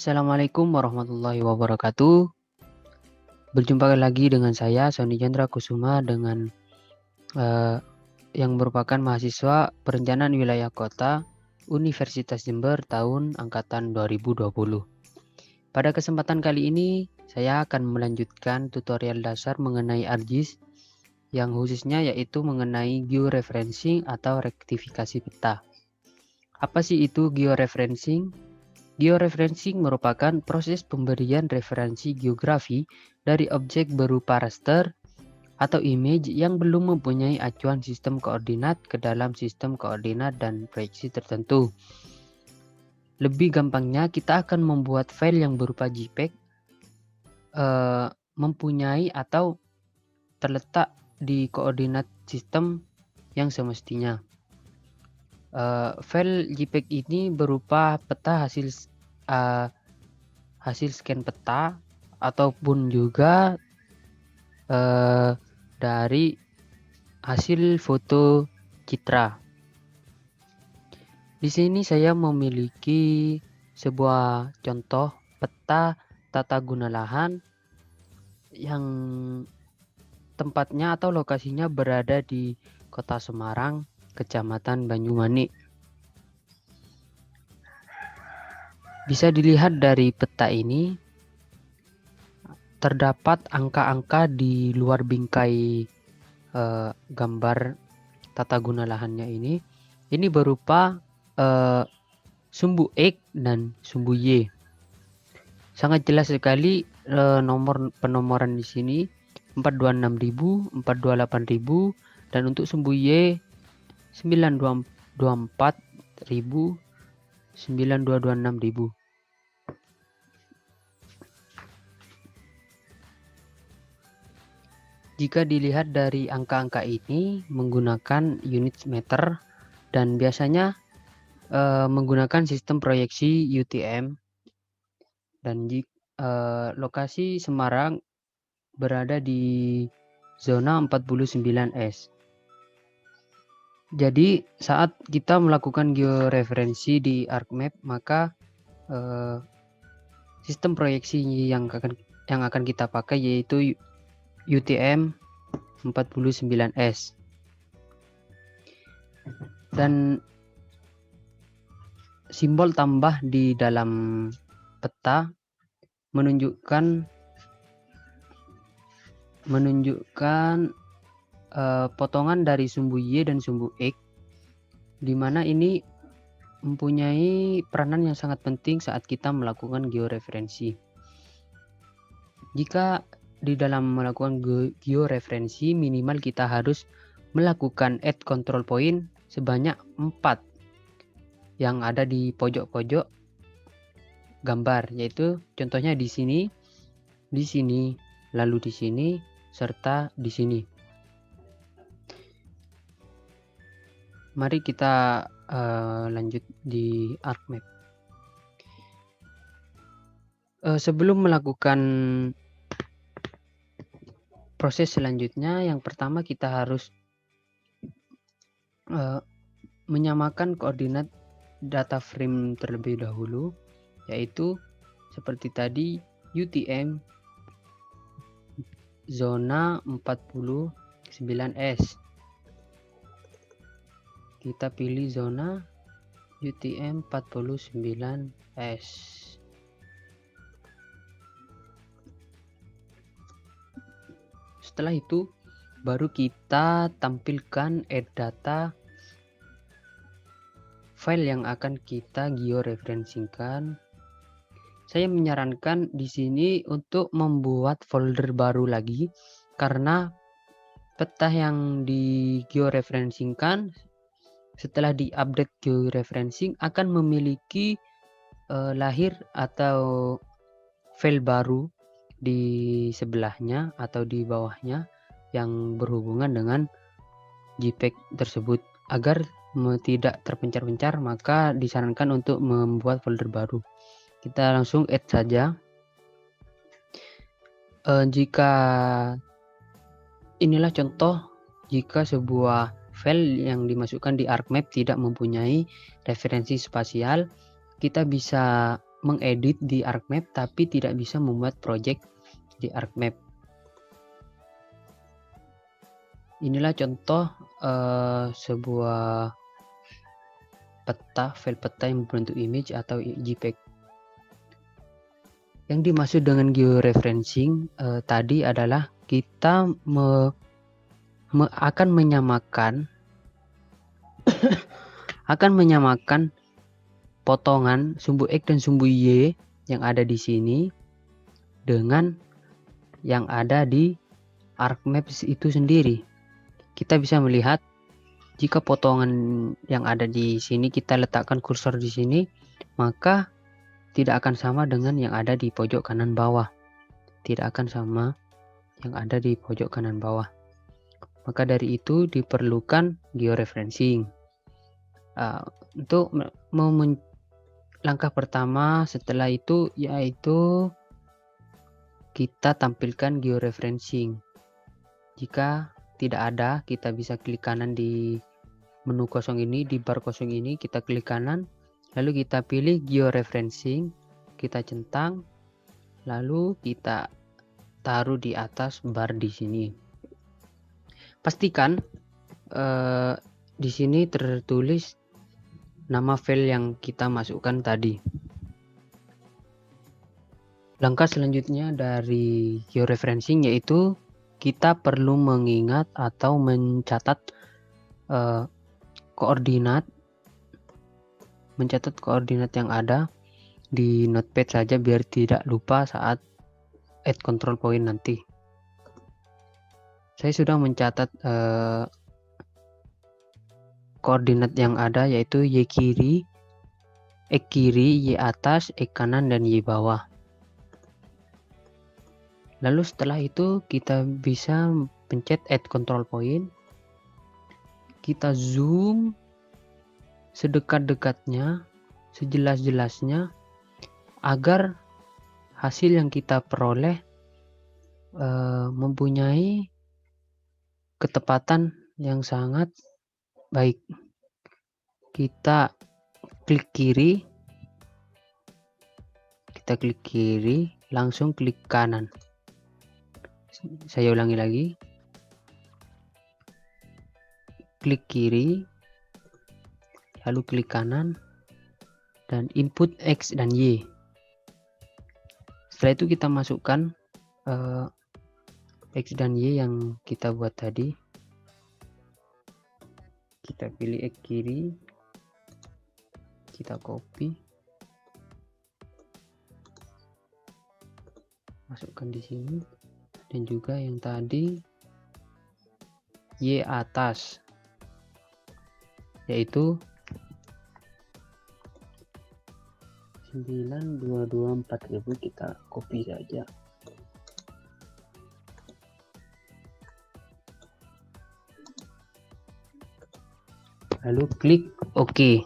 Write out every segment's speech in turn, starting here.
Assalamualaikum warahmatullahi wabarakatuh. Berjumpa lagi dengan saya Sony Chandra Kusuma dengan yang merupakan mahasiswa Perencanaan Wilayah Kota Universitas Jember tahun angkatan 2020. Pada kesempatan kali ini saya akan melanjutkan tutorial dasar mengenai ArcGIS yang khususnya yaitu mengenai georeferencing atau rektifikasi peta. Apa sih itu georeferencing? Georeferencing merupakan proses pemberian referensi geografi dari objek berupa raster atau image yang belum mempunyai acuan sistem koordinat ke dalam sistem koordinat dan proyeksi tertentu. Lebih gampangnya, kita akan membuat file yang berupa JPEG mempunyai atau terletak di koordinat sistem yang semestinya. File JPEG ini berupa peta hasil scan peta ataupun juga dari hasil foto citra. Di sini saya memiliki sebuah contoh peta tata guna lahan yang tempatnya atau lokasinya berada di Kota Semarang, Kecamatan Banyumanik. Bisa dilihat dari peta ini, terdapat angka-angka di luar bingkai gambar tata guna lahannya ini. Ini berupa sumbu X dan sumbu Y. Sangat jelas sekali nomor penomoran di sini 426.000, 428.000, dan untuk sumbu Y 9224.000, 9226.000. Jika dilihat dari angka-angka ini menggunakan unit meter dan biasanya menggunakan sistem proyeksi UTM, dan lokasi Semarang berada di zona 49S. Jadi saat kita melakukan georeferensi di ArcMap, maka sistem proyeksi yang akan kita pakai yaitu UTM 49S. Dan simbol tambah di dalam peta menunjukkan potongan dari sumbu Y dan sumbu X, di mana ini mempunyai peranan yang sangat penting saat kita melakukan georeferensi. Jika di dalam melakukan georeferensi, minimal kita harus melakukan add control point sebanyak 4 yang ada di pojok-pojok gambar, yaitu contohnya di sini, lalu di sini, serta di sini. Mari kita lanjut di ArcMap. Sebelum melakukan proses selanjutnya, yang pertama kita harus menyamakan koordinat data frame terlebih dahulu, yaitu seperti tadi UTM zona 49S. Kita pilih zona UTM 49S. Setelah itu baru kita tampilkan add data file yang akan kita georeferensikan. Saya menyarankan di sini untuk membuat folder baru lagi, karena peta yang di georeferensikan setelah diupdate georeferencing akan memiliki lahir atau file baru di sebelahnya atau di bawahnya yang berhubungan dengan JPEG tersebut. Agar tidak terpencar-pencar, maka disarankan untuk membuat folder baru. Kita langsung add saja. Jika inilah contoh jika sebuah file yang dimasukkan di ArcMap tidak mempunyai referensi spasial, kita bisa mengedit di ArcMap tapi tidak bisa membuat project di ArcMap. Inilah contoh sebuah file peta yang berbentuk image atau JPEG. Yang dimaksud dengan georeferencing tadi adalah kita akan menyamakan potongan sumbu X dan sumbu Y yang ada di sini dengan yang ada di ArcMap itu sendiri. Kita bisa melihat jika potongan yang ada di sini kita letakkan kursor di sini, maka tidak akan sama dengan yang ada di pojok kanan bawah. Tidak akan sama yang ada di pojok kanan bawah. Maka dari itu diperlukan georeferencing. Untuk langkah pertama setelah itu yaitu kita tampilkan georeferencing. Jika tidak ada, kita bisa klik kanan di menu kosong ini, di bar kosong ini, kita klik kanan, lalu kita pilih georeferencing, kita centang, lalu kita taruh di atas bar di sini. Pastikan di sini tertulis nama file yang kita masukkan tadi. Langkah selanjutnya dari georeferencing yaitu kita perlu mengingat atau mencatat koordinat yang ada di notepad saja biar tidak lupa saat add control point nanti. Saya sudah mencatat koordinat yang ada yaitu Y kiri, X kiri, Y atas, X kanan, dan Y bawah. Lalu setelah itu kita bisa pencet add control point. Kita zoom sedekat-dekatnya, sejelas-jelasnya agar hasil yang kita peroleh mempunyai ketepatan yang sangat baik. Kita klik kiri, langsung klik kanan. Saya ulangi lagi. Klik kiri, lalu klik kanan, dan input X dan Y. Setelah itu kita masukkan X dan Y yang kita buat tadi. Kita pilih X kiri, kita copy, masukkan di sini, dan juga yang tadi Y atas, yaitu 9224.000, kita copy saja. Lalu klik OK.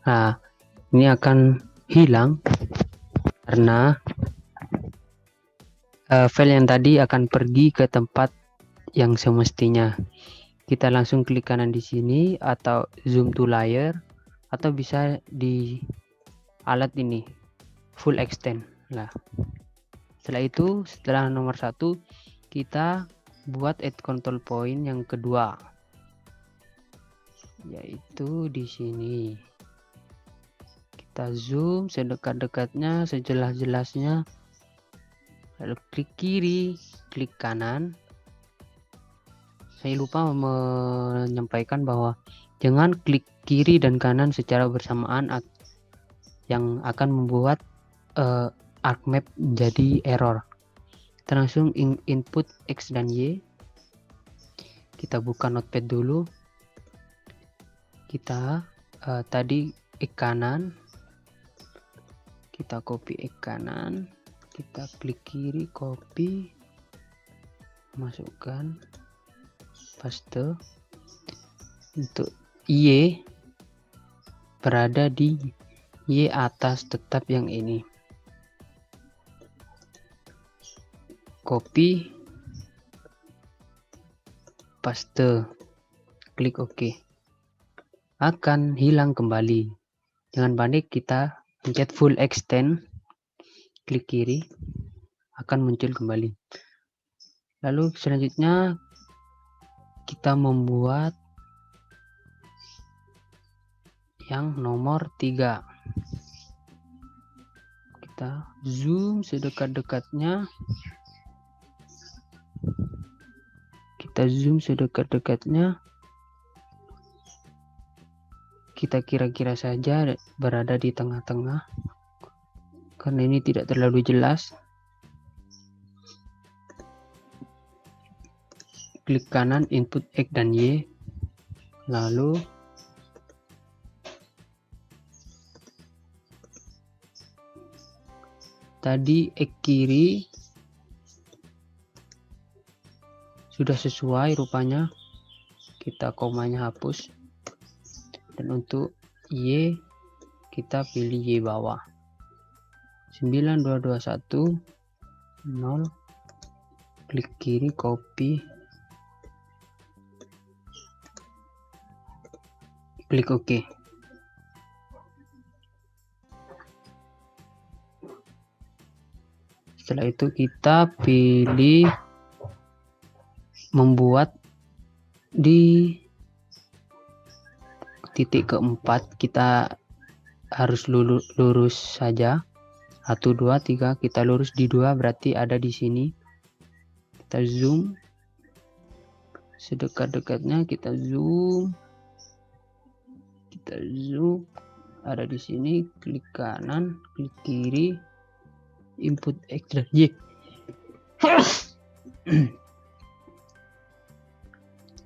Nah, ini akan hilang karena file yang tadi akan pergi ke tempat yang semestinya. Kita langsung klik kanan di sini atau zoom to layer, atau bisa di alat ini full extend. Nah, setelah nomor 1 kita buat add control point yang kedua, yaitu di sini. Kita zoom sedekat-dekatnya, sejelas-jelasnya, lalu klik kiri, klik kanan. Saya lupa menyampaikan bahwa jangan klik kiri dan kanan secara bersamaan yang akan membuat ArcMap menjadi error. Kita langsung input X dan Y. Kita buka notepad dulu. Kita tadi X kanan, kita copy X kanan, kita klik kiri, copy, masukkan, paste. Untuk Y berada di Y atas tetap yang ini. Copy, paste, klik OK. Akan hilang kembali. Jangan panik, kita pencet full extend, klik kiri, akan muncul kembali. Lalu selanjutnya kita membuat yang nomor 3. Kita zoom sedekat-dekatnya. Kita kira-kira saja berada di tengah-tengah, karena ini tidak terlalu jelas. Klik kanan input X dan Y, lalu tadi X kiri sudah sesuai rupanya, kita komanya hapus, dan untuk Y kita pilih Y bawah. 9221 0, klik kiri, copy, klik OK. Setelah itu kita pilih membuat di titik keempat, kita harus lurus saja. 1, 2, 3, kita lurus di 2, berarti ada di sini. Kita zoom sedekat-dekatnya, kita zoom, ada di sini. Klik kanan, klik kiri, input X dan Y.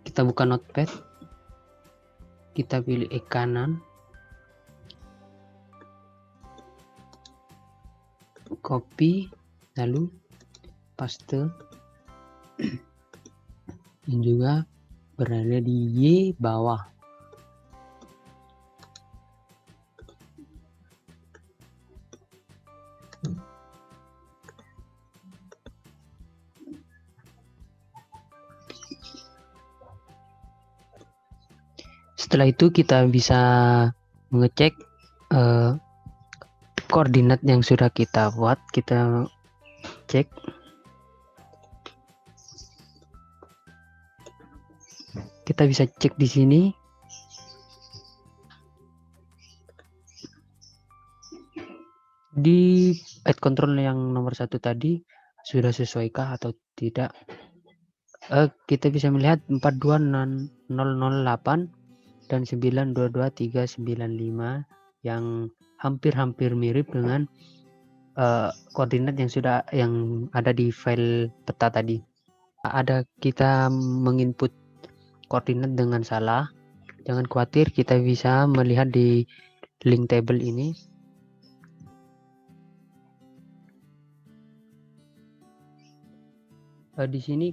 Kita buka notepad, kita pilih X kanan, copy, lalu paste, dan juga berada di Y bawah. Setelah itu kita bisa mengecek koordinat yang sudah kita buat. Kita cek, kita bisa cek di sini. Di add control yang nomor 1 tadi sudah sesuaikah atau tidak. Kita bisa melihat 42008 dan 922395 yang hampir mirip dengan koordinat yang ada di file peta tadi. Ada kita menginput koordinat dengan salah, jangan khawatir, kita bisa melihat di link table ini. Di sini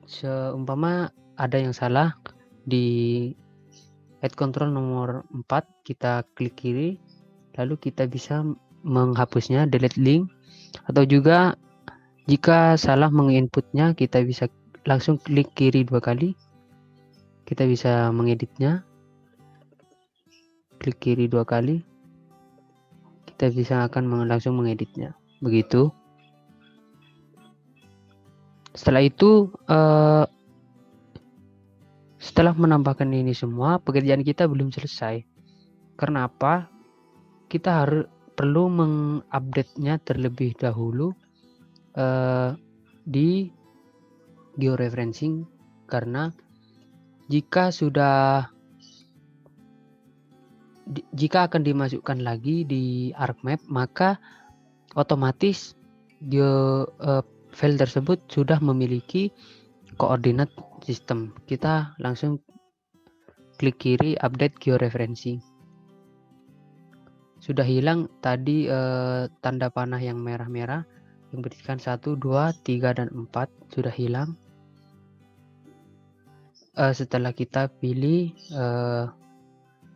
seumpama ada yang salah di add control nomor 4, kita klik kiri, lalu kita bisa menghapusnya, delete link, atau juga jika salah menginputnya, kita bisa langsung klik kiri 2 kali, kita bisa mengeditnya, klik kiri 2 kali, kita bisa langsung mengeditnya, begitu. Setelah itu setelah menambahkan ini semua, pekerjaan kita belum selesai. Karena apa? Kita perlu mengupdate-nya terlebih dahulu di georeferencing, karena jika akan dimasukkan lagi di ArcMap, maka otomatis file tersebut sudah memiliki koordinat sistem. Kita langsung klik kiri, update georeferencing. Sudah hilang tadi tanda panah yang merah-merah yang berikan 1, 2, 3, dan 4 sudah hilang. Setelah kita pilih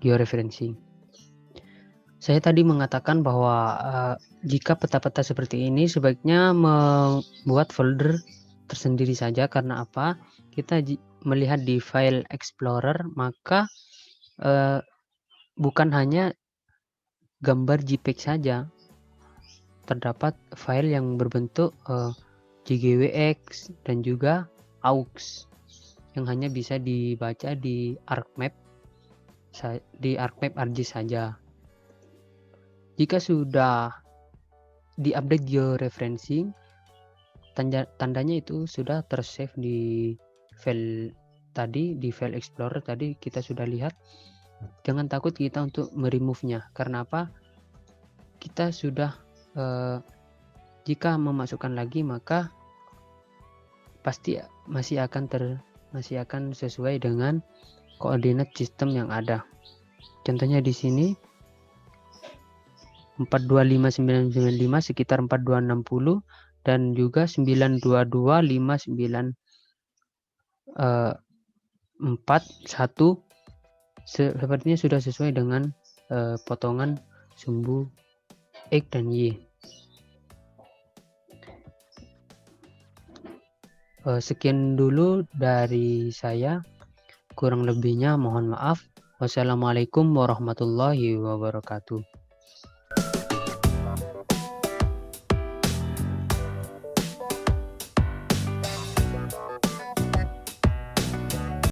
georeferencing. Saya tadi mengatakan bahwa jika peta-peta seperti ini sebaiknya membuat folder tersendiri saja. Karena apa? Kita melihat di file Explorer, maka bukan hanya gambar JPEG saja, terdapat file yang berbentuk JGWX dan juga AUX yang hanya bisa dibaca di ArcMap ArcGIS saja. Jika sudah diupdate georeferencing, tandanya itu sudah tersave di file tadi, di file explorer tadi kita sudah lihat. Jangan takut kita untuk meremove-nya. Karena apa? Kita sudah jika memasukkan lagi maka pasti masih akan sesuai dengan koordinat sistem yang ada. Contohnya di sini 425995 sekitar 4260 dan juga 9225941 sepertinya sudah sesuai dengan potongan sumbu X dan Y. Sekian dulu dari saya, kurang lebihnya mohon maaf. Wassalamualaikum warahmatullahi wabarakatuh.